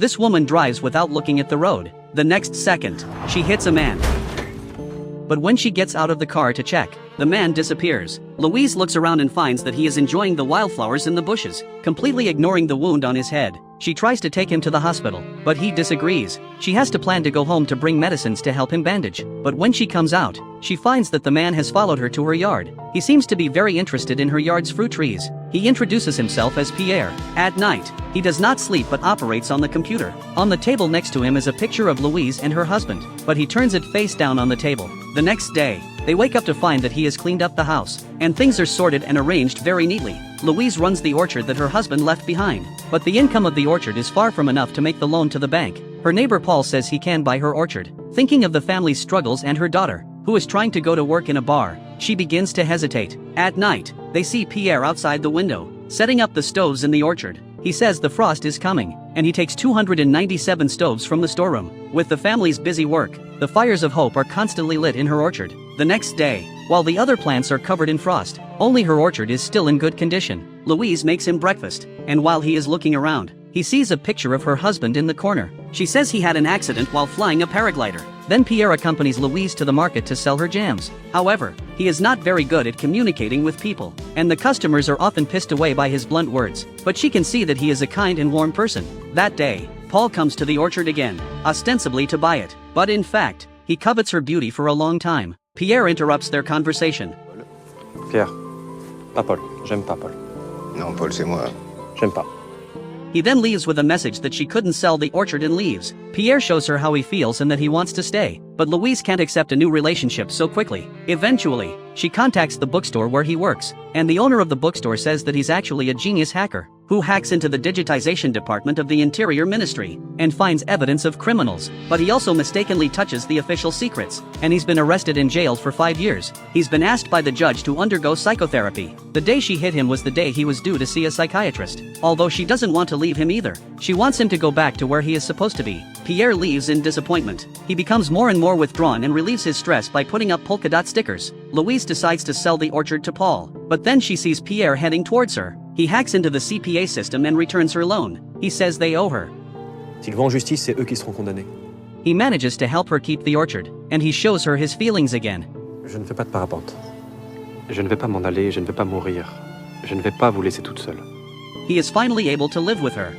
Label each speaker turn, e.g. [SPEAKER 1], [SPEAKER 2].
[SPEAKER 1] This woman drives without looking at the road. The next second, she hits a man. But when she gets out of the car to check, the man disappears. Louise looks around and finds that he is enjoying the wildflowers in the bushes, completely ignoring the wound on his head. She tries to take him to the hospital, but he disagrees. She has to plan to go home to bring medicines to help him bandage. But when she comes out, she finds that the man has followed her to her yard. He seems to be very interested in her yard's fruit trees. He introduces himself as Pierre. At night, he does not sleep but operates on the computer. On the table next to him is a picture of Louise and her husband, but he turns it face down on the table. The next day, they wake up to find that he has cleaned up the house, and things are sorted and arranged very neatly. Louise runs the orchard that her husband left behind, but the income of the orchard is far from enough to make the loan to the bank. Her neighbor Paul says he can buy her orchard. Thinking of the family's struggles and her daughter, who is trying to go to work in a bar, she begins to hesitate. At night, they see Pierre outside the window, setting up the stoves in the orchard. He says the frost is coming, and he takes 297 stoves from the storeroom. With the family's busy work, the fires of hope are constantly lit in her orchard. The next day, while the other plants are covered in frost, only her orchard is still in good condition. Louise makes him breakfast, and while he is looking around, he sees a picture of her husband in the corner. She says he had an accident while flying a paraglider. Then Pierre accompanies Louise to the market to sell her jams. However, he is not very good at communicating with people, and the customers are often pissed away by his blunt words, but she can see that he is a kind and warm person. That day, Paul comes to the orchard again, ostensibly to buy it, but in fact, he covets her beauty for a long time. Pierre interrupts their conversation.
[SPEAKER 2] Pierre, pas Paul, j'aime pas Paul.
[SPEAKER 3] Non, Paul, c'est moi.
[SPEAKER 2] J'aime pas.
[SPEAKER 1] He then leaves with a message that she couldn't sell the orchard and leaves. Pierre shows her how he feels and that he wants to stay, but Louise can't accept a new relationship so quickly. Eventually, she contacts the bookstore where he works, and the owner of the bookstore says that he's actually a genius hacker, who hacks into the digitization department of the Interior Ministry, and finds evidence of criminals, but he also mistakenly touches the official secrets, and he's been arrested and jailed for 5 years. He's been asked by the judge to undergo psychotherapy. The day she hit him was the day he was due to see a psychiatrist, although she doesn't want to leave him either. She wants him to go back to where he is supposed to be. Pierre leaves in disappointment. He becomes more and more withdrawn and relieves his stress by putting up polka dot stickers. Louise decides to sell the orchard to Paul, but then she sees Pierre heading towards her. He hacks into the CPA system and returns her loan. He says they owe her.
[SPEAKER 2] S'ils vont en justice, c'est eux qui seront condamnés.
[SPEAKER 1] He manages to help her keep the orchard, and he shows her his feelings again.
[SPEAKER 2] Je ne fais pas de parapente. Je ne vais pas m'en aller, je ne vais pas mourir. Je ne vais pas vous laisser toute seule.
[SPEAKER 1] He is finally able to live with her,